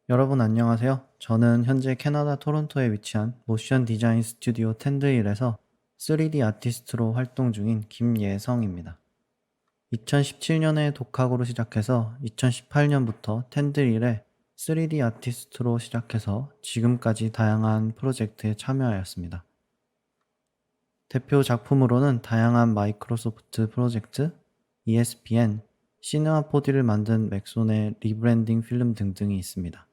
여러분 안녕하세요. 저는 현재 캐나다 토론토에 위치한 모션 디자인 스튜디오 텐드힐에서 3D 아티스트로 활동 중인 김예성입니다. 2017년에 독학으로 시작해서 2018년부터 텐드힐에 3D 아티스트로 시작해서 지금까지 다양한 프로젝트에 참여하였습니다. 대표 작품으로는 다양한 마이크로소프트 프로젝트, ESPN, 시네마 4D를 만든 맥손의 리브랜딩 필름 등등이 있습니다.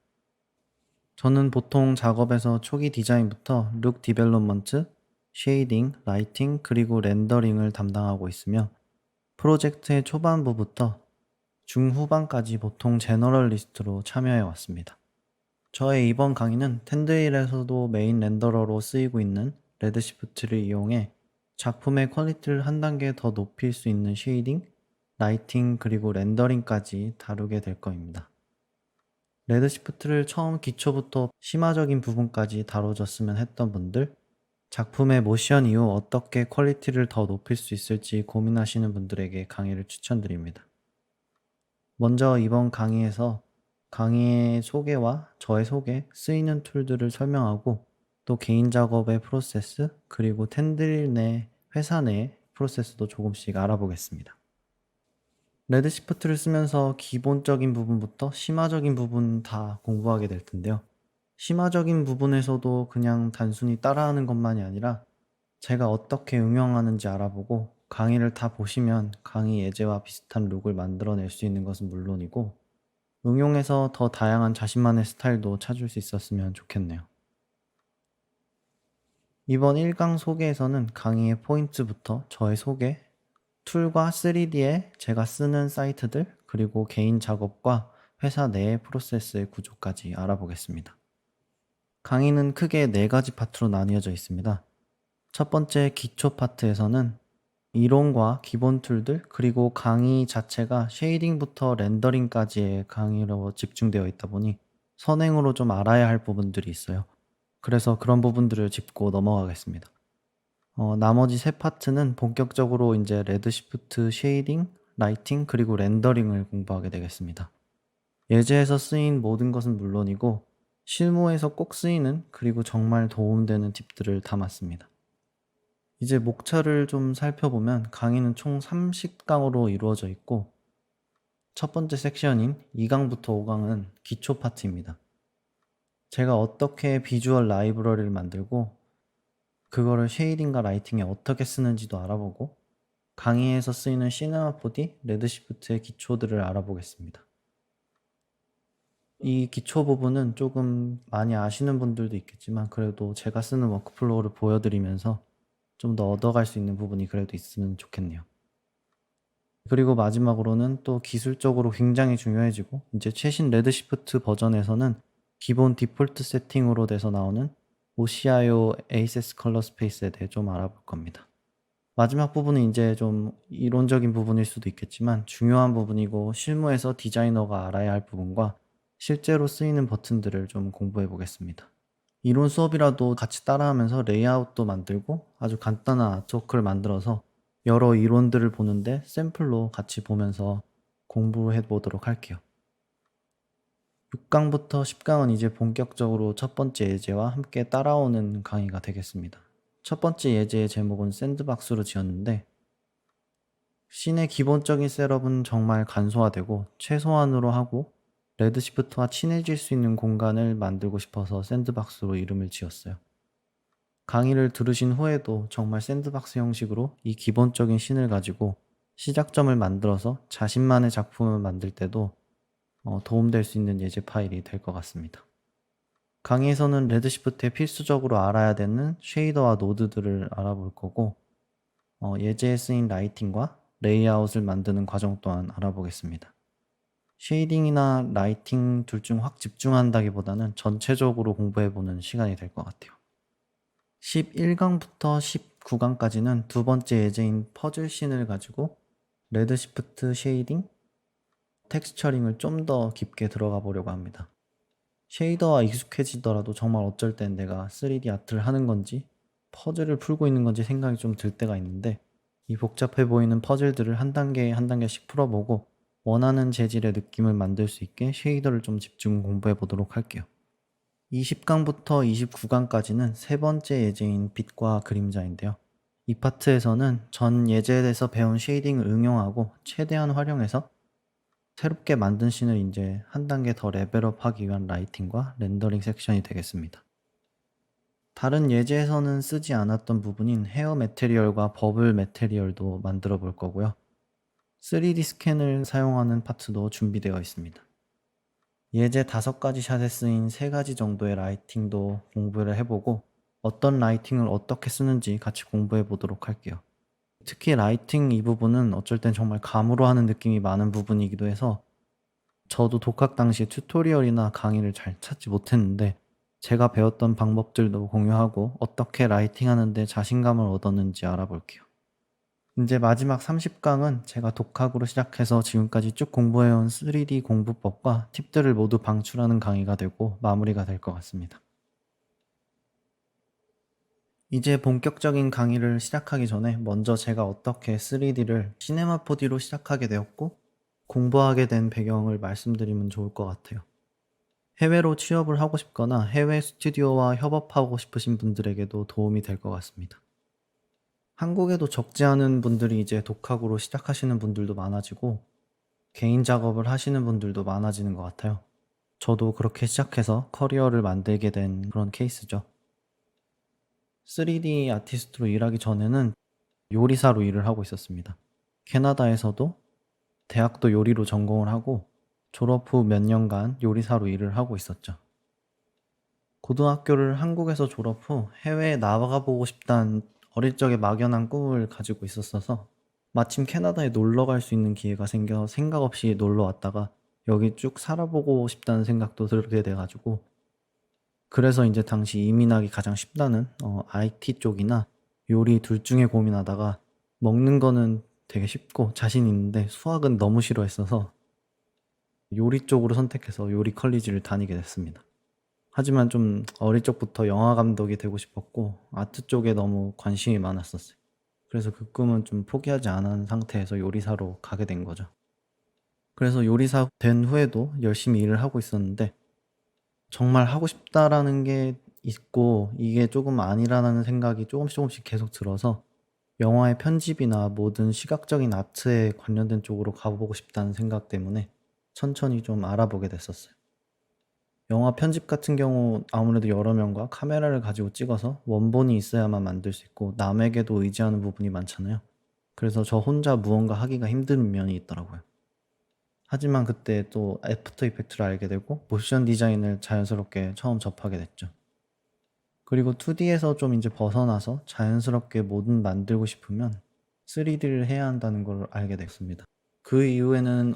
저는 보통 작업에서 초기 디자인부터 룩 디벨롭먼트, 쉐이딩, 라이팅, 그리고 렌더링을 담당하고 있으며 프로젝트의 초반부부터 중후반까지 보통 제너럴리스트로 참여해 왔습니다. 저의 이번 강의는 텐드힐에서도 메인 렌더러로 쓰이고 있는 레드시프트를 이용해 작품의 퀄리티를 한 단계 더 높일 수 있는 쉐이딩, 라이팅, 그리고 렌더링까지 다루게 될 겁니다. 레드시프트를 처음 기초부터 심화적인 부분까지 다뤄졌으면 했던 분들, 작품의 모션 이후 어떻게 퀄리티를 더 높일 수 있을지 고민하시는 분들에게 강의를 추천드립니다. 먼저 이번 강의에서 강의의 소개와 저의 소개, 쓰이는 툴들을 설명하고 또 개인 작업의 프로세스, 그리고 텐드릴 내 회사 내 프로세스도 조금씩 알아보겠습니다. 레드시프트를 쓰면서 기본적인 부분부터 심화적인 부분 다 공부하게 될 텐데요. 심화적인 부분에서도 그냥 단순히 따라하는 것만이 아니라 제가 어떻게 응용하는지 알아보고 강의를 다 보시면 강의 예제와 비슷한 룩을 만들어낼 수 있는 것은 물론이고 응용해서 더 다양한 자신만의 스타일도 찾을 수 있었으면 좋겠네요. 이번 1강 소개에서는 강의의 포인트부터 저의 소개, 툴과 3D에 제가 쓰는 사이트들, 그리고 개인 작업과 회사 내의 프로세스의 구조까지 알아보겠습니다. 강의는 크게 4가지 파트로 나뉘어져 있습니다. 첫 번째 기초 파트에서는 이론과 기본 툴들, 그리고 강의 자체가 쉐이딩부터 렌더링까지의 강의로 집중되어 있다 보니 선행으로 좀 알아야 할 부분들이 있어요. 그래서 그런 부분들을 짚고 넘어가겠습니다. 나머지 세 파트는 본격적으로 이제 레드시프트 쉐이딩, 라이팅, 그리고 렌더링을 공부하게 되겠습니다. 예제에서 쓰인 모든 것은 물론이고 실무에서 꼭 쓰이는 그리고 정말 도움되는 팁들을 담았습니다. 이제 목차를 좀 살펴보면 강의는 총 30강으로 이루어져 있고 첫 번째 섹션인 2강부터 5강은 기초 파트입니다. 제가 어떻게 비주얼 라이브러리를 만들고 그거를 쉐이딩과 라이팅에 어떻게 쓰는지도 알아보고 강의에서 쓰이는 시네마 4D, 레드시프트의 기초들을 알아보겠습니다. 이 기초 부분은 조금 많이 아시는 분들도 있겠지만 그래도 제가 쓰는 워크플로우를 보여드리면서 좀 더 얻어갈 수 있는 부분이 그래도 있으면 좋겠네요. 그리고 마지막으로는 또 기술적으로 굉장히 중요해지고 이제 최신 레드시프트 버전에서는 기본 디폴트 세팅으로 돼서 나오는 OCIO ACES 컬러 스페이스에 대해 좀 알아볼 겁니다. 마지막 부분은 이제 좀 이론적인 부분일 수도 있겠지만 중요한 부분이고 실무에서 디자이너가 알아야 할 부분과 실제로 쓰이는 버튼들을 좀 공부해 보겠습니다. 이론 수업이라도 같이 따라하면서 레이아웃도 만들고 아주 간단한 아트워크를 만들어서 여러 이론들을 보는데 샘플로 같이 보면서 공부해 보도록 할게요. 6강부터 10강은 이제 본격적으로 첫 번째 예제와 함께 따라오는 강의가 되겠습니다. 첫 번째 예제의 제목은 샌드박스로 지었는데 씬의 기본적인 셋업은 정말 간소화되고 최소한으로 하고 레드시프트와 친해질 수 있는 공간을 만들고 싶어서 샌드박스로 이름을 지었어요. 강의를 들으신 후에도 정말 샌드박스 형식으로 이 기본적인 씬을 가지고 시작점을 만들어서 자신만의 작품을 만들 때도 도움될 수 있는 예제 파일이 될 것 같습니다. 강의에서는 레드시프트에 필수적으로 알아야 되는 쉐이더와 노드들을 알아볼 거고 예제에 쓰인 라이팅과 레이아웃을 만드는 과정 또한 알아보겠습니다. 쉐이딩이나 라이팅 둘 중 확 집중한다기보다는 전체적으로 공부해보는 시간이 될 것 같아요. 11강부터 19강까지는 두 번째 예제인 퍼즐 씬을 가지고 레드시프트 쉐이딩, 텍스처링을 좀 더 깊게 들어가 보려고 합니다. 쉐이더와 익숙해지더라도 정말 어쩔 땐 내가 3D 아트를 하는 건지 퍼즐을 풀고 있는 건지 생각이 좀 들 때가 있는데 이 복잡해 보이는 퍼즐들을 한 단계 한 단계씩 풀어보고 원하는 재질의 느낌을 만들 수 있게 쉐이더를 좀 집중 공부해 보도록 할게요. 20강부터 29강까지는 세 번째 예제인 빛과 그림자인데요. 이 파트에서는 전 예제에서 배운 쉐이딩을 응용하고 최대한 활용해서 새롭게 만든 씬을 이제 한 단계 더 레벨업하기 위한 라이팅과 렌더링 섹션이 되겠습니다. 다른 예제에서는 쓰지 않았던 부분인 헤어 매테리얼과 버블 매테리얼도 만들어 볼 거고요. 3D 스캔을 사용하는 파트도 준비되어 있습니다. 예제 5가지 샷에 쓰인 3가지 정도의 라이팅도 공부를 해보고 어떤 라이팅을 어떻게 쓰는지 같이 공부해 보도록 할게요. 특히 라이팅 이 부분은 어쩔 땐 정말 감으로 하는 느낌이 많은 부분이기도 해서 저도 독학 당시 튜토리얼이나 강의를 잘 찾지 못했는데 제가 배웠던 방법들도 공유하고 어떻게 라이팅 하는데 자신감을 얻었는지 알아볼게요. 이제 마지막 30강은 제가 독학으로 시작해서 지금까지 쭉 공부해온 3D 공부법과 팁들을 모두 방출하는 강의가 되고 마무리가 될 것 같습니다. 이제 본격적인 강의를 시작하기 전에 먼저 제가 어떻게 3D를 시네마 4D로 시작하게 되었고 공부하게 된 배경을 말씀드리면 좋을 것 같아요. 해외로 취업을 하고 싶거나 해외 스튜디오와 협업하고 싶으신 분들에게도 도움이 될 것 같습니다. 한국에도 적지 않은 분들이 이제 독학으로 시작하시는 분들도 많아지고 개인 작업을 하시는 분들도 많아지는 것 같아요. 저도 그렇게 시작해서 커리어를 만들게 된 그런 케이스죠. 3D 아티스트로 일하기 전에는 요리사로 일을 하고 있었습니다. 캐나다에서도 대학도 요리로 전공을 하고 졸업 후 몇 년간 요리사로 일을 하고 있었죠. 고등학교를 한국에서 졸업 후 해외에 나가 보고 싶다는 어릴 적에 막연한 꿈을 가지고 있었어서 마침 캐나다에 놀러 갈 수 있는 기회가 생겨 생각 없이 놀러 왔다가 여기 쭉 살아보고 싶다는 생각도 들게 돼가지고 그래서 이제 당시 이민하기 가장 쉽다는 IT 쪽이나 요리 둘 중에 고민하다가 먹는 거는 되게 쉽고 자신 있는데 수학은 너무 싫어했어서 요리 쪽으로 선택해서 요리 컬리지를 다니게 됐습니다. 하지만 좀 어릴 적부터 영화 감독이 되고 싶었고 아트 쪽에 너무 관심이 많았었어요. 그래서 그 꿈은 좀 포기하지 않은 상태에서 요리사로 가게 된 거죠. 그래서 요리사 된 후에도 열심히 일을 하고 있었는데 정말 하고 싶다라는 게 있고 이게 조금 아니라는 생각이 조금씩 계속 들어서 영화의 편집이나 모든 시각적인 아트에 관련된 쪽으로 가보고 싶다는 생각 때문에 천천히 좀 알아보게 됐었어요. 영화 편집 같은 경우 아무래도 여러 명과 카메라를 가지고 찍어서 원본이 있어야만 만들 수 있고 남에게도 의지하는 부분이 많잖아요. 그래서 저 혼자 무언가 하기가 힘든 면이 있더라고요. 하지만 그때 또 애프터 이펙트를 알게 되고 모션 디자인을 자연스럽게 처음 접하게 됐죠. 그리고 2D에서 좀 이제 벗어나서 자연스럽게 뭐든 만들고 싶으면 3D를 해야 한다는 걸 알게 됐습니다. 그 이후에는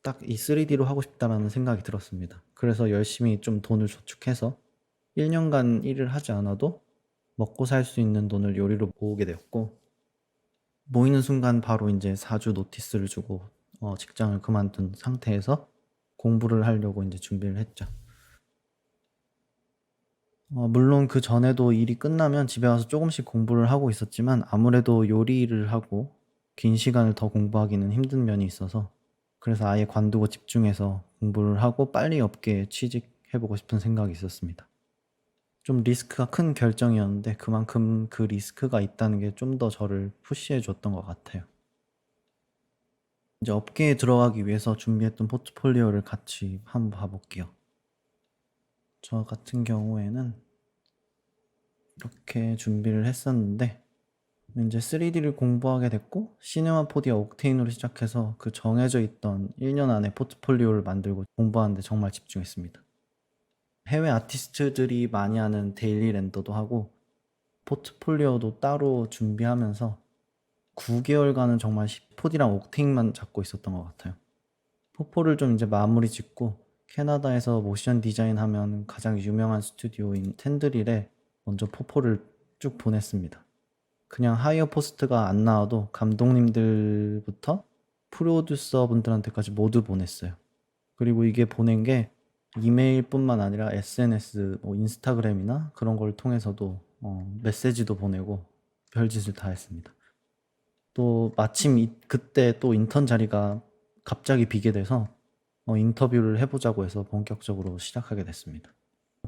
딱 이 3D로 하고 싶다라는 생각이 들었습니다. 그래서 열심히 좀 돈을 저축해서 1년간 일을 하지 않아도 먹고 살 수 있는 돈을 요리로 모으게 되었고 모이는 순간 바로 이제 4주 노티스를 주고 직장을 그만둔 상태에서 공부를 하려고 이제 준비를 했죠. 물론 그 전에도 일이 끝나면 집에 와서 조금씩 공부를 하고 있었지만 아무래도 요리를 하고 긴 시간을 더 공부하기는 힘든 면이 있어서 그래서 아예 관두고 집중해서 공부를 하고 빨리 업계에 취직해보고 싶은 생각이 있었습니다. 좀 리스크가 큰 결정이었는데 그만큼 그 리스크가 있다는 게 좀 더 저를 푸시해 줬던 것 같아요. 이제 업계에 들어가기 위해서 준비했던 포트폴리오를 같이 한번 봐볼게요. 저 같은 경우에는 이렇게 준비를 했었는데 이제 3D를 공부하게 됐고 시네마 4D 옥테인으로 시작해서 그 정해져 있던 1년 안에 포트폴리오를 만들고 공부하는데 정말 집중했습니다. 해외 아티스트들이 많이 하는 데일리 렌더도 하고 포트폴리오도 따로 준비하면서 9개월간은 정말 4D랑 옥테인만 잡고 있었던 것 같아요. 포포를 좀 이제 마무리 짓고 캐나다에서 모션 디자인 하면 가장 유명한 스튜디오인 텐드릴에 먼저 포포를 쭉 보냈습니다. 그냥 하이어 포스트가 안 나와도 감독님들부터 프로듀서 분들한테까지 모두 보냈어요. 그리고 이게 보낸 게 이메일뿐만 아니라 SNS, 뭐 인스타그램이나 그런 걸 통해서도 메시지도 보내고 별짓을 다 했습니다. 또 마침 그때 또 인턴 자리가 갑자기 비게 돼서 인터뷰를 해보자고 해서 본격적으로 시작하게 됐습니다.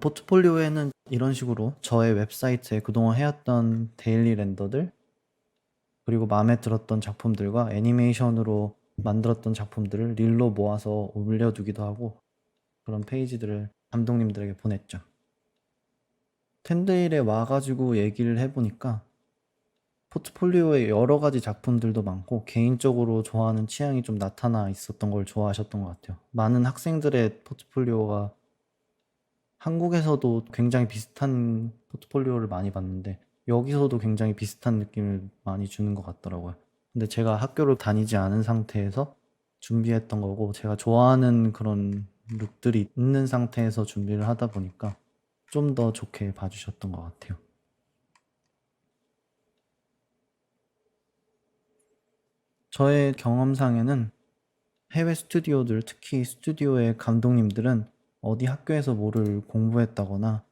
포트폴리오에는 이런 식으로 저의 웹사이트에 그동안 해왔던 데일리 렌더들, 그리고 마음에 들었던 작품들과 애니메이션으로 만들었던 작품들을 릴로 모아서 올려두기도 하고, 그런 페이지들을 감독님들에게 보냈죠. 텐드힐에 와가지고 얘기를 해보니까 포트폴리오에 여러 가지 작품들도 많고 개인적으로 좋아하는 취향이 좀 나타나 있었던 걸 좋아하셨던 것 같아요. 많은 학생들의 포트폴리오가 한국에서도 굉장히 비슷한 포트폴리오를 많이 봤는데 여기서도 굉장히 비슷한 느낌을 많이 주는 것 같더라고요. 근데 제가 학교를 다니지 않은 상태에서 준비했던 거고 제가 좋아하는 그런 룩들이 있는 상태에서 준비를 하다 보니까 좀 더 좋게 봐주셨던 것 같아요. 저의 경험상에는 해외 스튜디오들, 특히 스튜디오의 감독님들은 어디 학교에서 뭐를 공부했다거나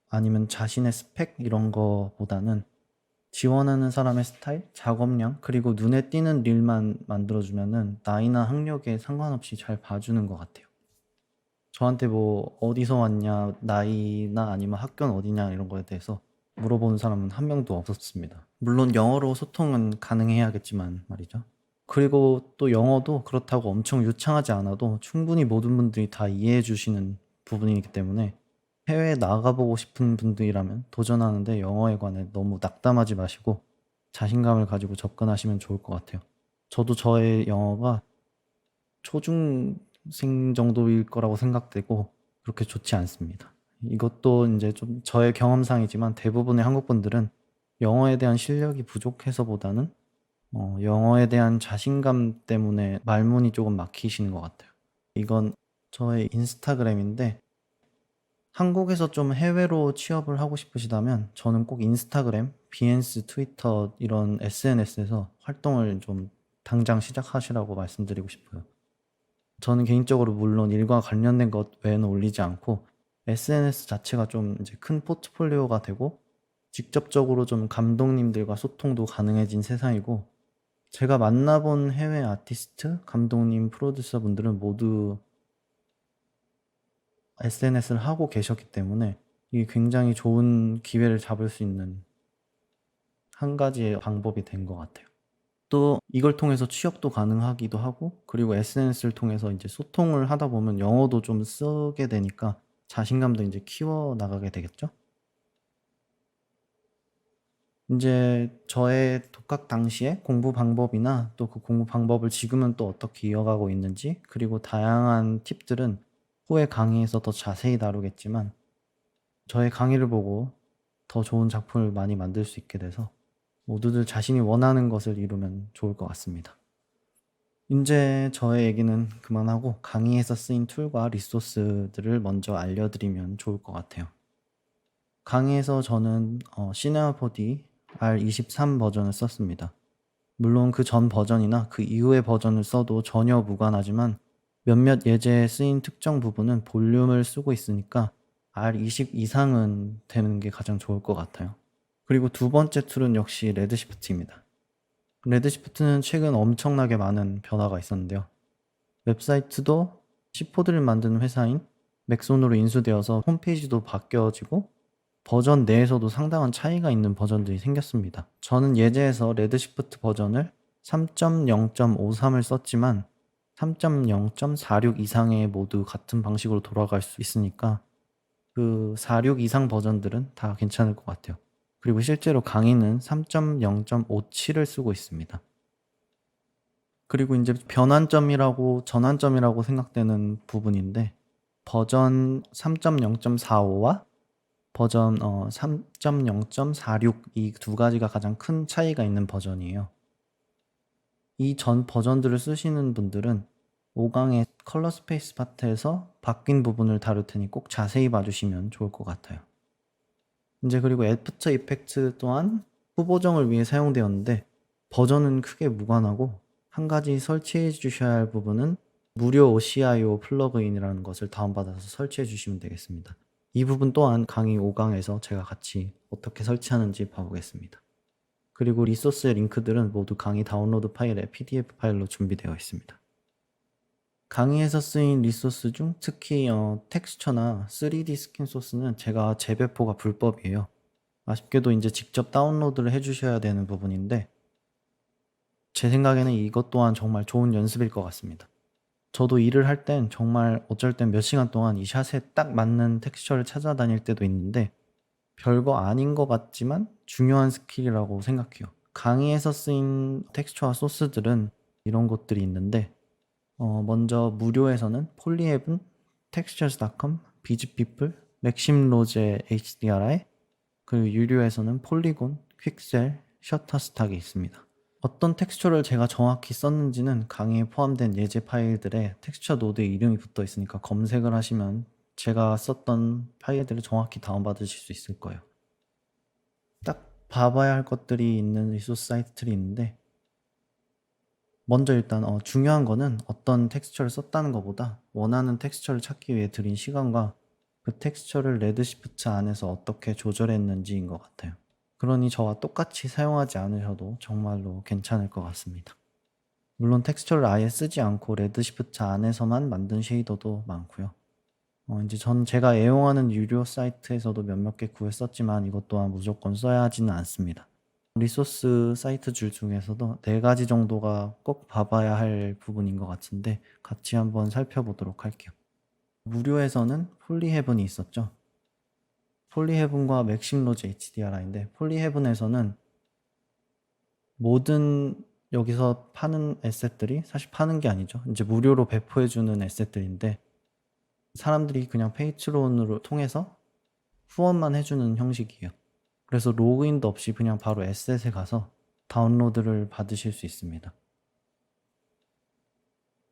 아니면 자신의 스펙 이런 거보다는 지원하는 사람의 스타일, 작업량, 그리고 눈에 띄는 릴만 만들어주면은 나이나 학력에 상관없이 잘 봐주는 것 같아요. 저한테 뭐 어디서 왔냐, 나이나 아니면 학교는 어디냐 이런 거에 대해서 물어보는 사람은 한 명도 없었습니다. 물론 영어로 소통은 가능해야겠지만 말이죠. 그리고 또 영어도 그렇다고 엄청 유창하지 않아도 충분히 모든 분들이 다 이해해 주시는 부분이기 때문에 해외에 나가보고 싶은 분들이라면 도전하는데 영어에 관해 너무 낙담하지 마시고 자신감을 가지고 접근하시면 좋을 것 같아요. 저도 저의 영어가 초중생 정도일 거라고 생각되고 그렇게 좋지 않습니다. 이것도 이제 좀 저의 경험상이지만 대부분의 한국 분들은 영어에 대한 실력이 부족해서보다는 영어에 대한 자신감 때문에 말문이 조금 막히시는 것 같아요. 이건 저의 인스타그램인데 한국에서 좀 해외로 취업을 하고 싶으시다면 저는 꼭 인스타그램, 비엔스, 트위터 이런 SNS에서 활동을 좀 당장 시작하시라고 말씀드리고 싶어요. 저는 개인적으로 물론 일과 관련된 것 외에는 올리지 않고 SNS 자체가 좀 이제 큰 포트폴리오가 되고 직접적으로 좀 감독님들과 소통도 가능해진 세상이고 제가 만나본 해외 아티스트, 감독님, 프로듀서 분들은 모두 SNS를 하고 계셨기 때문에 이게 굉장히 좋은 기회를 잡을 수 있는 한 가지의 방법이 된 것 같아요. 또 이걸 통해서 취업도 가능하기도 하고 그리고 SNS를 통해서 이제 소통을 하다 보면 영어도 좀 쓰게 되니까 자신감도 이제 키워 나가게 되겠죠? 이제 저의 독학 당시에 공부 방법이나 또 그 공부 방법을 지금은 또 어떻게 이어가고 있는지 그리고 다양한 팁들은 후에 강의에서 더 자세히 다루겠지만 저의 강의를 보고 더 좋은 작품을 많이 만들 수 있게 돼서 모두들 자신이 원하는 것을 이루면 좋을 것 같습니다. 이제 저의 얘기는 그만하고 강의에서 쓰인 툴과 리소스들을 먼저 알려드리면 좋을 것 같아요. 강의에서 저는 시네마포디 R23 버전을 썼습니다. 물론 그 전 버전이나 그 이후의 버전을 써도 전혀 무관하지만 몇몇 예제에 쓰인 특정 부분은 볼륨을 쓰고 있으니까 R20 이상은 되는 게 가장 좋을 것 같아요. 그리고 두 번째 툴은 역시 레드시프트입니다. 레드시프트는 최근 엄청나게 많은 변화가 있었는데요. 웹사이트도 C4를 만드는 회사인 맥손으로 인수되어서 홈페이지도 바뀌어지고 버전 내에서도 상당한 차이가 있는 버전들이 생겼습니다. 저는 예제에서 레드시프트 버전을 3.0.53을 썼지만 3.0.46 이상의 모두 같은 방식으로 돌아갈 수 있으니까 그 46 이상 버전들은 다 괜찮을 것 같아요. 그리고 실제로 강의는 3.0.57을 쓰고 있습니다. 그리고 이제 변환점이라고 전환점이라고 생각되는 부분인데 버전 3.0.45와 버전 3.0.46 이 두 가지가 가장 큰 차이가 있는 버전이에요. 이 전 버전들을 쓰시는 분들은 5강의 컬러 스페이스 파트에서 바뀐 부분을 다룰 테니 꼭 자세히 봐주시면 좋을 것 같아요. 이제 그리고 애프터 이펙트 또한 후보정을 위해 사용되었는데 버전은 크게 무관하고 한 가지 설치해 주셔야 할 부분은 무료 OCIO 플러그인이라는 것을 다운받아서 설치해 주시면 되겠습니다. 이 부분 또한 강의 5강에서 제가 같이 어떻게 설치하는지 봐보겠습니다. 그리고 리소스의 링크들은 모두 강의 다운로드 파일에 PDF 파일로 준비되어 있습니다. 강의에서 쓰인 리소스 중 특히 텍스처나 3D 스킨 소스는 제가 재배포가 불법이에요. 아쉽게도 이제 직접 다운로드를 해주셔야 되는 부분인데 제 생각에는 이것 또한 정말 좋은 연습일 것 같습니다. 저도 일을 할 땐 정말 어쩔 땐 몇 시간 동안 이 샷에 딱 맞는 텍스처를 찾아다닐 때도 있는데 별거 아닌 것 같지만 중요한 스킬이라고 생각해요. 강의에서 쓰인 텍스처와 소스들은 이런 것들이 있는데 먼저 무료에서는 폴리헤븐, textures.com, 비즈피플, 맥심로제 HDRI, 그리고 유료에서는 폴리곤, 퀵셀, 셔터스탁이 있습니다. 어떤 텍스처를 제가 정확히 썼는지는 강의에 포함된 예제 파일들에 텍스처 노드에 이름이 붙어 있으니까 검색을 하시면 제가 썼던 파일들을 정확히 다운받으실 수 있을 거예요. 딱 봐봐야 할 것들이 있는 리소스 사이트들이 있는데 먼저 일단 중요한 거는 어떤 텍스처를 썼다는 것보다 원하는 텍스처를 찾기 위해 들인 시간과 그 텍스처를 레드시프트 안에서 어떻게 조절했는지인 것 같아요. 그러니 저와 똑같이 사용하지 않으셔도 정말로 괜찮을 것 같습니다. 물론 텍스처를 아예 쓰지 않고 레드시프트 안에서만 만든 쉐이더도 많고요. 이제 제가 애용하는 유료 사이트에서도 몇몇 개 구했었지만 이것 또한 무조건 써야 하지는 않습니다. 리소스 사이트 줄 중에서도 4가지 정도가 꼭 봐봐야 할 부분인 것 같은데 같이 한번 살펴보도록 할게요. 무료에서는 폴리헤븐이 있었죠. 폴리헤븐과 맥심로즈 HDRI인데 폴리헤븐에서는 모든 여기서 파는 에셋들이 사실 파는 게 아니죠. 이제 무료로 배포해주는 에셋들인데 사람들이 그냥 페이트론으로 통해서 후원만 해주는 형식이에요. 그래서 로그인도 없이 그냥 바로 에셋에 가서 다운로드를 받으실 수 있습니다.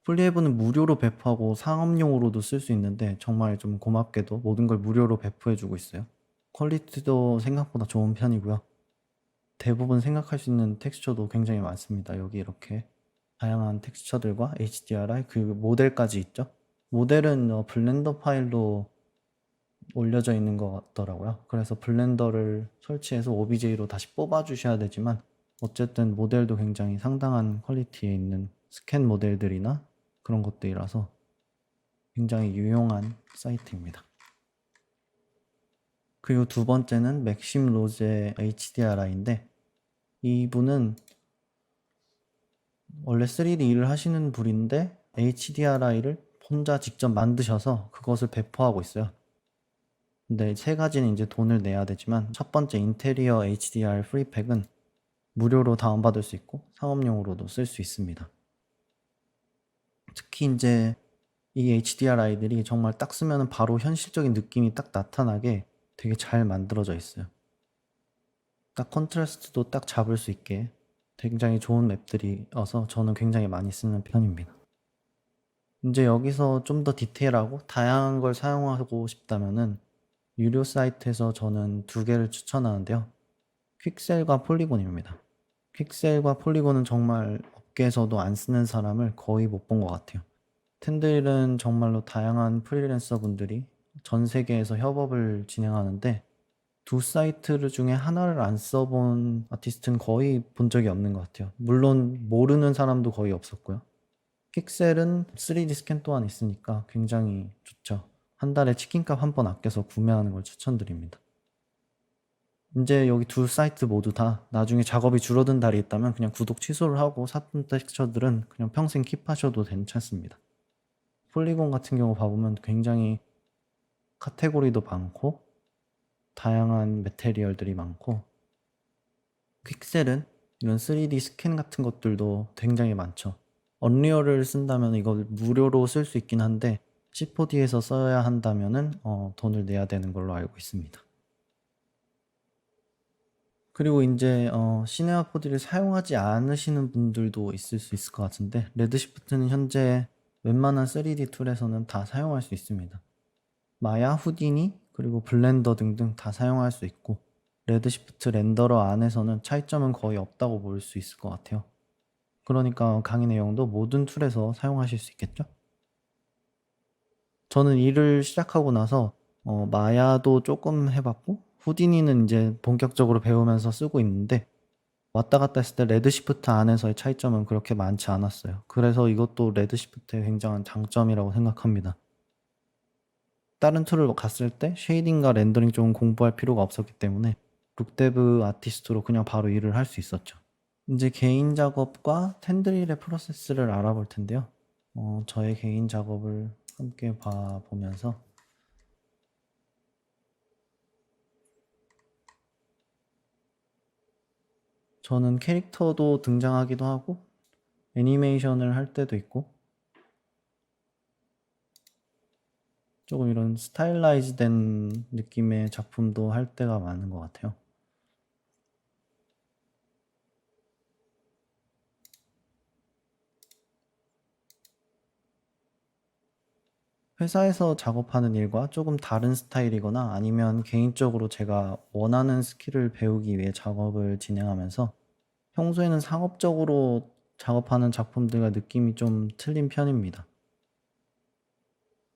폴리헤븐은 무료로 배포하고 상업용으로도 쓸 수 있는데 정말 좀 고맙게도 모든 걸 무료로 배포해주고 있어요. 퀄리티도 생각보다 좋은 편이고요. 대부분 생각할 수 있는 텍스처도 굉장히 많습니다. 여기 이렇게 다양한 텍스처들과 HDRI 그리고 모델까지 있죠. 모델은 블렌더 파일로 올려져 있는 것 같더라고요. 그래서 블렌더를 설치해서 OBJ로 다시 뽑아 주셔야 되지만 어쨌든 모델도 굉장히 상당한 퀄리티에 있는 스캔 모델들이나 그런 것들이라서 굉장히 유용한 사이트입니다. 그리고 두 번째는 맥심 로제 HDRI인데 이분은 원래 3D 일을 하시는 분인데 HDRI를 혼자 직접 만드셔서 그것을 배포하고 있어요. 근데 세 가지는 이제 돈을 내야 되지만 첫 번째 인테리어 HDR 프리팩은 무료로 다운받을 수 있고 상업용으로도 쓸 수 있습니다. 특히 이제 이 HDRI들이 정말 딱 쓰면 바로 현실적인 느낌이 딱 나타나게 되게 잘 만들어져 있어요. 딱 컨트라스트도 딱 잡을 수 있게 굉장히 좋은 맵들이어서 저는 굉장히 많이 쓰는 편입니다. 이제 여기서 좀 더 디테일하고 다양한 걸 사용하고 싶다면은 유료 사이트에서 저는 2개를 추천하는데요. 퀵셀과 폴리곤입니다. 퀵셀과 폴리곤은 정말 업계에서도 안 쓰는 사람을 거의 못 본 것 같아요. 텐들은 정말로 다양한 프리랜서 분들이 전 세계에서 협업을 진행하는데 두 사이트 중에 하나를 안 써본 아티스트는 거의 본 적이 없는 것 같아요. 물론 모르는 사람도 거의 없었고요. 픽셀은 3D 스캔 또한 있으니까 굉장히 좋죠. 한 달에 치킨값 한 번 아껴서 구매하는 걸 추천드립니다. 이제 여기 두 사이트 모두 다 나중에 작업이 줄어든 달이 있다면 그냥 구독 취소를 하고 샀던 텍스처들은 그냥 평생 킵하셔도 괜찮습니다. 폴리곤 같은 경우 봐보면 굉장히 카테고리도 많고 다양한 매테리얼들이 많고 퀵셀은 이런 3D 스캔 같은 것들도 굉장히 많죠. 언리얼을 쓴다면 이걸 무료로 쓸 수 있긴 한데 C4D에서 써야 한다면은 돈을 내야 되는 걸로 알고 있습니다. 그리고 이제 시네마 4D를 사용하지 않으시는 분들도 있을 수 있을 것 같은데 레드시프트는 현재 웬만한 3D 툴에서는 다 사용할 수 있습니다. 마야, 후디니, 그리고 블렌더 등등 다 사용할 수 있고 레드시프트 렌더러 안에서는 차이점은 거의 없다고 볼 수 있을 것 같아요. 그러니까 강의 내용도 모든 툴에서 사용하실 수 있겠죠? 저는 일을 시작하고 나서 마야도 조금 해봤고 후디니는 이제 본격적으로 배우면서 쓰고 있는데 왔다 갔다 했을 때 레드시프트 안에서의 차이점은 그렇게 많지 않았어요. 그래서 이것도 레드시프트의 굉장한 장점이라고 생각합니다. 다른 툴을 갔을 때 쉐이딩과 렌더링 쪽은 공부할 필요가 없었기 때문에 룩데브 아티스트로 그냥 바로 일을 할 수 있었죠. 이제 개인 작업과 텐드릴의 프로세스를 알아볼 텐데요. 저의 개인 작업을 함께 봐보면서 저는 캐릭터도 등장하기도 하고 애니메이션을 할 때도 있고 조금 이런 스타일라이즈 된 느낌의 작품도 할 때가 많은 것 같아요. 회사에서 작업하는 일과 조금 다른 스타일이거나 아니면 개인적으로 제가 원하는 스킬을 배우기 위해 작업을 진행하면서 평소에는 상업적으로 작업하는 작품들과 느낌이 좀 틀린 편입니다.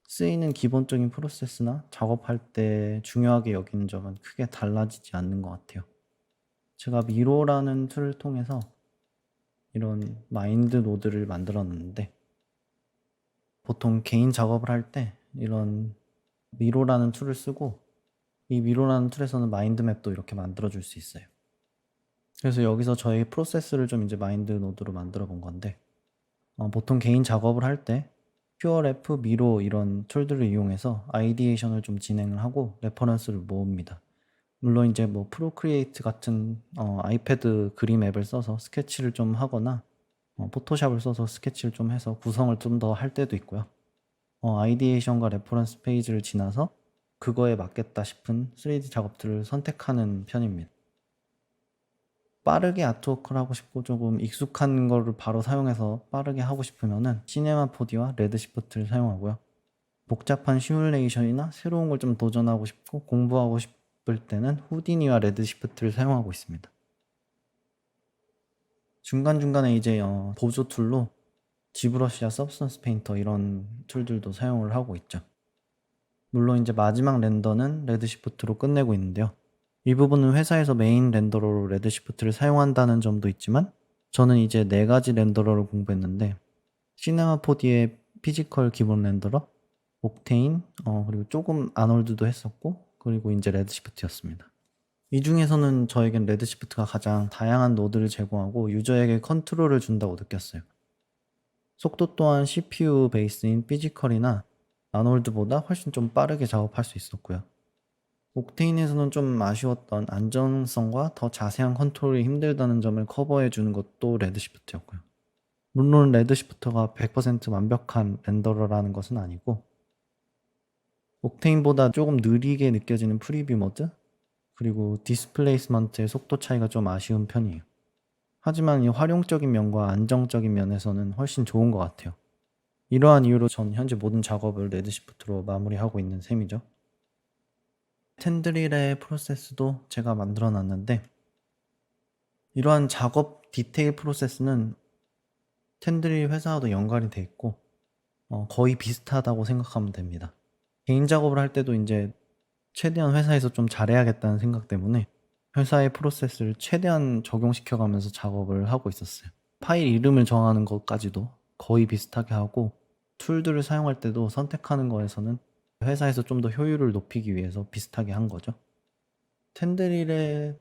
쓰이는 기본적인 프로세스나 작업할 때 중요하게 여기는 점은 크게 달라지지 않는 것 같아요. 제가 미로라는 툴을 통해서 이런 마인드 노드를 만들어 놨는데 보통 개인 작업을 할 때 이런 미로라는 툴을 쓰고 이 미로라는 툴에서는 마인드맵도 이렇게 만들어 줄 수 있어요. 그래서 여기서 저희 프로세스를 좀 이제 마인드 노드로 만들어 본 건데 보통 개인 작업을 할 때 퓨어레프, 미로 이런 툴들을 이용해서 아이디에이션을 좀 진행을 하고 레퍼런스를 모읍니다. 물론 이제 뭐 프로크리에이트 같은 아이패드 그림 앱을 써서 스케치를 좀 하거나 포토샵을 써서 스케치를 좀 해서 구성을 좀 더 할 때도 있고요. 아이디에이션과 레퍼런스 페이지를 지나서 그거에 맞겠다 싶은 3D 작업들을 선택하는 편입니다. 빠르게 아트워크를 하고 싶고 조금 익숙한 거를 바로 사용해서 빠르게 하고 싶으면은 시네마 4D와 레드시프트를 사용하고요. 복잡한 시뮬레이션이나 새로운 걸 좀 도전하고 싶고 공부하고 싶을 때는 후디니와 레드시프트를 사용하고 있습니다. 중간중간에 이제 보조 툴로 지브러시와 서브스턴스 페인터 이런 툴들도 사용을 하고 있죠. 물론 이제 마지막 렌더는 레드시프트로 끝내고 있는데요. 이 부분은 회사에서 메인 렌더러로 레드시프트를 사용한다는 점도 있지만 저는 이제 4가지 렌더러를 공부했는데 시네마 4D의 피지컬 기본 렌더러, 옥테인, 그리고 조금 아놀드도 했었고 그리고 이제 레드시프트였습니다. 이 중에서는 저에겐 레드시프트가 가장 다양한 노드를 제공하고 유저에게 컨트롤을 준다고 느꼈어요. 속도 또한 CPU 베이스인 피지컬이나 아놀드보다 훨씬 좀 빠르게 작업할 수 있었고요. 옥테인에서는 좀 아쉬웠던 안정성과 더 자세한 컨트롤이 힘들다는 점을 커버해 주는 것도 레드시프트였고요. 물론 레드시프트가 100% 완벽한 렌더러라는 것은 아니고 옥테인보다 조금 느리게 느껴지는 프리뷰 모드 그리고 디스플레이스먼트의 속도 차이가 좀 아쉬운 편이에요. 하지만 이 활용적인 면과 안정적인 면에서는 훨씬 좋은 것 같아요. 이러한 이유로 전 현재 모든 작업을 레드시프트로 마무리하고 있는 셈이죠. 텐드릴의 프로세스도 제가 만들어 놨는데 이러한 작업 디테일 프로세스는 텐드릴 회사와도 연관이 돼 있고 거의 비슷하다고 생각하면 됩니다. 개인 작업을 할 때도 이제 최대한 회사에서 좀 잘해야겠다는 생각 때문에 회사의 프로세스를 최대한 적용시켜가면서 작업을 하고 있었어요. 파일 이름을 정하는 것까지도 거의 비슷하게 하고 툴들을 사용할 때도 선택하는 거에서는 회사에서 좀 더 효율을 높이기 위해서 비슷하게 한 거죠. 텐드릴의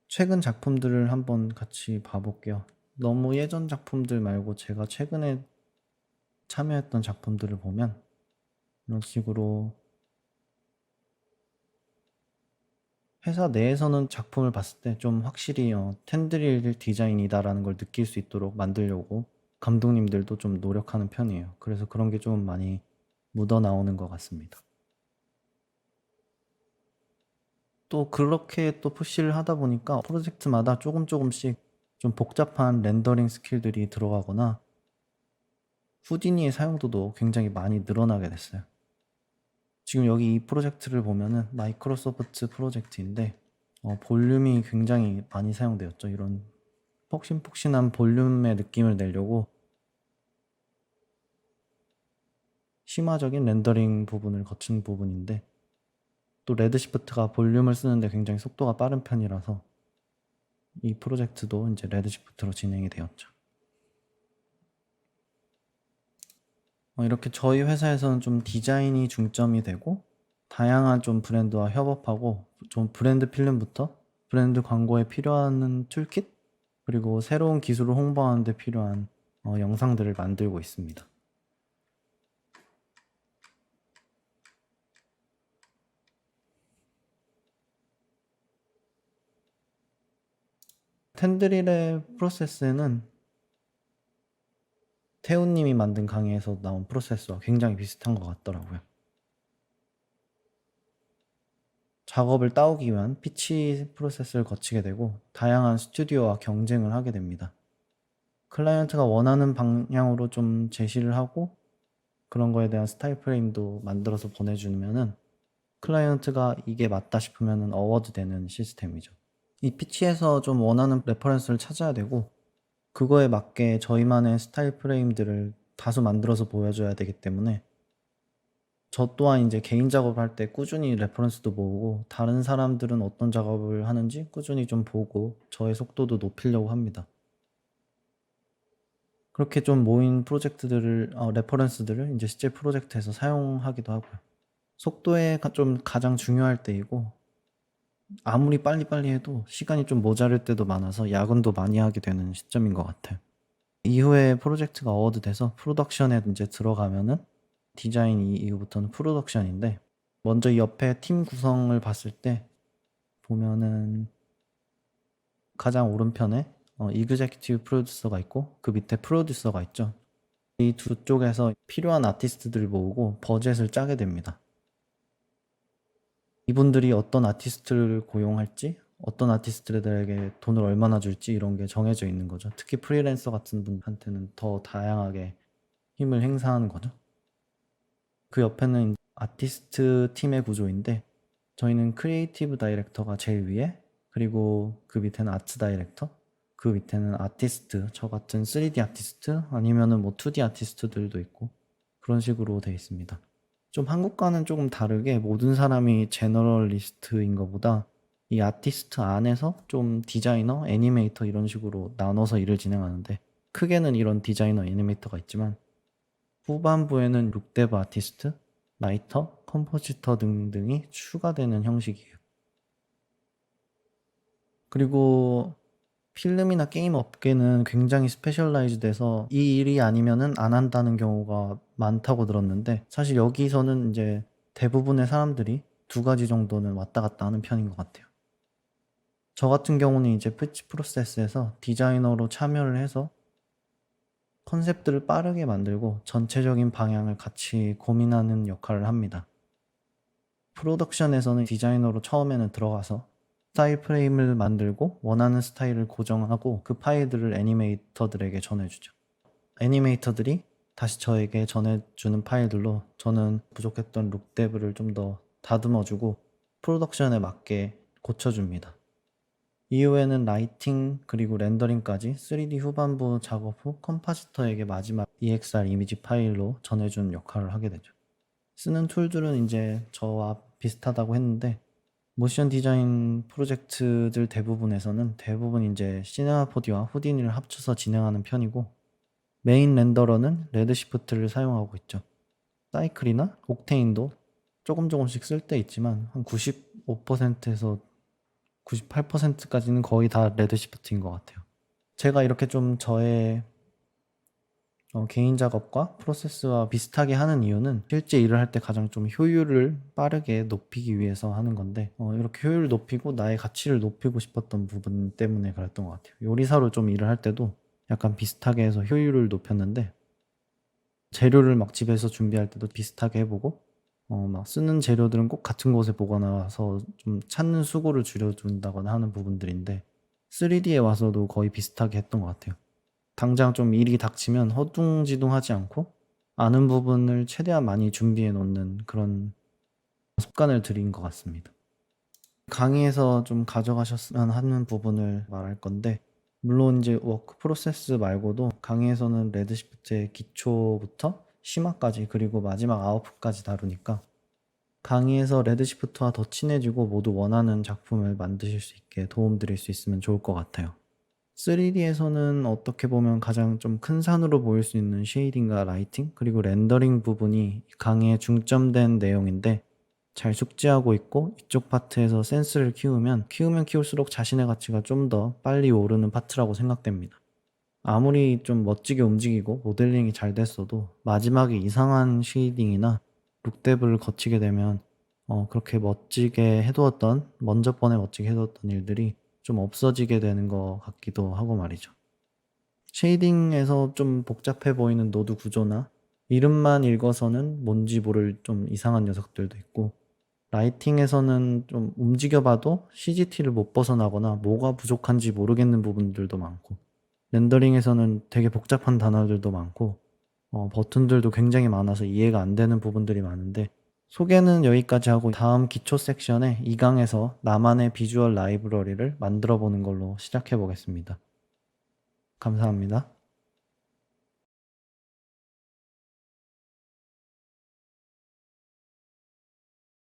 최근 작품들을 한번 같이 봐볼게요. 너무 예전 작품들 말고 제가 최근에 참여했던 작품들을 보면 이런 식으로 회사 내에서는 작품을 봤을 때 좀 확실히 텐드릴 디자인이다라는 걸 느낄 수 있도록 만들려고 감독님들도 좀 노력하는 편이에요. 그래서 그런 게 좀 많이 묻어 나오는 것 같습니다. 또 그렇게 또 푸시를 하다 보니까 프로젝트마다 조금씩 좀 복잡한 렌더링 스킬들이 들어가거나 후디니의 사용도도 굉장히 많이 늘어나게 됐어요. 지금 여기 이 프로젝트를 보면은 마이크로소프트 프로젝트인데 볼륨이 굉장히 많이 사용되었죠. 이런 폭신폭신한 볼륨의 느낌을 내려고 심화적인 렌더링 부분을 거친 부분인데 또 레드시프트가 볼륨을 쓰는데 굉장히 속도가 빠른 편이라서 이 프로젝트도 이제 레드시프트로 진행이 되었죠. 이렇게 저희 회사에서는 좀 디자인이 중점이 되고 다양한 좀 브랜드와 협업하고 좀 브랜드 필름부터 브랜드 광고에 필요한 툴킷 그리고 새로운 기술을 홍보하는 데 필요한 영상들을 만들고 있습니다. 텐드릴의 프로세스는 태우님이 만든 강의에서 나온 프로세스와 굉장히 비슷한 것 같더라고요. 작업을 따오기 위한 피치 프로세스를 거치게 되고 다양한 스튜디오와 경쟁을 하게 됩니다. 클라이언트가 원하는 방향으로 좀 제시를 하고 그런 거에 대한 스타일 프레임도 만들어서 보내주면은 클라이언트가 이게 맞다 싶으면은 어워드 되는 시스템이죠. 이 피치에서 좀 원하는 레퍼런스를 찾아야 되고 그거에 맞게 저희만의 스타일 프레임들을 다수 만들어서 보여줘야 되기 때문에 저 또한 이제 개인 작업을 할 때 꾸준히 레퍼런스도 모으고 다른 사람들은 어떤 작업을 하는지 꾸준히 좀 보고 저의 속도도 높이려고 합니다. 그렇게 좀 모인 프로젝트들을 레퍼런스들을 이제 실제 프로젝트에서 사용하기도 하고요. 속도에 좀 가장 중요할 때이고 아무리 빨리빨리 해도 시간이 좀 모자랄 때도 많아서 야근도 많이 하게 되는 시점인 것 같아요. 이후에 프로젝트가 어워드 돼서 프로덕션에 이제 들어가면은 디자인 이후부터는 프로덕션인데 먼저 옆에 팀 구성을 봤을 때 보면은 가장 오른편에 이그제큐티브 프로듀서가 있고 그 밑에 프로듀서가 있죠. 이 두 쪽에서 필요한 아티스트들을 모으고 버젯을 짜게 됩니다. 이분들이 어떤 아티스트를 고용할지 어떤 아티스트들에게 돈을 얼마나 줄지 이런 게 정해져 있는 거죠. 특히 프리랜서 같은 분한테는 더 다양하게 힘을 행사하는 거죠. 그 옆에는 아티스트 팀의 구조인데 저희는 크리에이티브 다이렉터가 제일 위에 그리고 그 밑에는 아트 다이렉터 그 밑에는 아티스트 저 같은 3D 아티스트 아니면은 뭐 2D 아티스트들도 있고 그런 식으로 되어 있습니다. 좀 한국과는 조금 다르게 모든 사람이 제너럴리스트인 것보다 이 아티스트 안에서 좀 디자이너, 애니메이터 이런 식으로 나눠서 일을 진행하는데 크게는 이런 디자이너, 애니메이터가 있지만 후반부에는 룩데브 아티스트, 라이터, 컴포지터 등등이 추가되는 형식이에요. 그리고 필름이나 게임 업계는 굉장히 스페셜라이즈 돼서 이 일이 아니면은 안 한다는 경우가 많다고 들었는데 사실 여기서는 이제 대부분의 사람들이 두 가지 정도는 왔다 갔다 하는 편인 것 같아요. 저 같은 경우는 이제 피치 프로세스에서 디자이너로 참여를 해서 컨셉들을 빠르게 만들고 전체적인 방향을 같이 고민하는 역할을 합니다. 프로덕션에서는 디자이너로 처음에는 들어가서 스타일 프레임을 만들고 원하는 스타일을 고정하고 그 파일들을 애니메이터들에게 전해주죠. 애니메이터들이 다시 저에게 전해주는 파일들로 저는 부족했던 룩 데브를 좀 더 다듬어주고 프로덕션에 맞게 고쳐줍니다. 이후에는 라이팅 그리고 렌더링까지 3D 후반부 작업 후 컴파지터에게 마지막 EXR 이미지 파일로 전해주는 역할을 하게 되죠. 쓰는 툴들은 이제 저와 비슷하다고 했는데 모션 디자인 프로젝트들 대부분에서는 대부분 이제 시네마포디와 후디니를 합쳐서 진행하는 편이고 메인 렌더러는 레드시프트를 사용하고 있죠. 사이클이나 옥테인도 조금씩 쓸 때 있지만 한 95%에서 98%까지는 거의 다 레드시프트인 것 같아요. 제가 이렇게 좀 저의 개인 작업과 프로세스와 비슷하게 하는 이유는 실제 일을 할 때 가장 좀 효율을 빠르게 높이기 위해서 하는 건데 이렇게 효율을 높이고 나의 가치를 높이고 싶었던 부분 때문에 그랬던 것 같아요. 요리사로 좀 일을 할 때도 약간 비슷하게 해서 효율을 높였는데 재료를 막 집에서 준비할 때도 비슷하게 해보고 막 쓰는 재료들은 꼭 같은 곳에 보관해서 좀 찾는 수고를 줄여준다거나 하는 부분들인데 3D에 와서도 거의 비슷하게 했던 것 같아요. 당장 좀 일이 닥치면 허둥지둥하지 않고 아는 부분을 최대한 많이 준비해 놓는 그런 습관을 들인 것 같습니다. 강의에서 좀 가져가셨으면 하는 부분을 말할 건데 물론 이제 워크 프로세스 말고도 강의에서는 레드시프트의 기초부터 심화까지 그리고 마지막 아웃풋까지 다루니까 강의에서 레드시프트와 더 친해지고 모두 원하는 작품을 만드실 수 있게 도움드릴 수 있으면 좋을 것 같아요. 3D에서는 어떻게 보면 가장 좀 큰 산으로 보일 수 있는 쉐이딩과 라이팅, 그리고 렌더링 부분이 강의에 중점된 내용인데 잘 숙지하고 있고 이쪽 파트에서 센스를 키우면 키울수록 자신의 가치가 좀 더 빨리 오르는 파트라고 생각됩니다. 아무리 좀 멋지게 움직이고 모델링이 잘 됐어도 마지막에 이상한 쉐이딩이나 룩뎁을 거치게 되면 그렇게 멋지게 해두었던 먼저 번에 멋지게 해두었던 일들이 좀 없어지게 되는 것 같기도 하고 말이죠. 쉐이딩에서 좀 복잡해 보이는 노드 구조나 이름만 읽어서는 뭔지 모를 좀 이상한 녀석들도 있고, 라이팅에서는 좀 움직여 봐도 CGT를 못 벗어나거나 뭐가 부족한지 모르겠는 부분들도 많고, 렌더링에서는 되게 복잡한 단어들도 많고, 버튼들도 굉장히 많아서 이해가 안 되는 부분들이 많은데, 소개는 여기까지 하고 다음 기초 섹션에 2강에서 나만의 비주얼 라이브러리를 만들어 보는 걸로 시작해 보겠습니다. 감사합니다.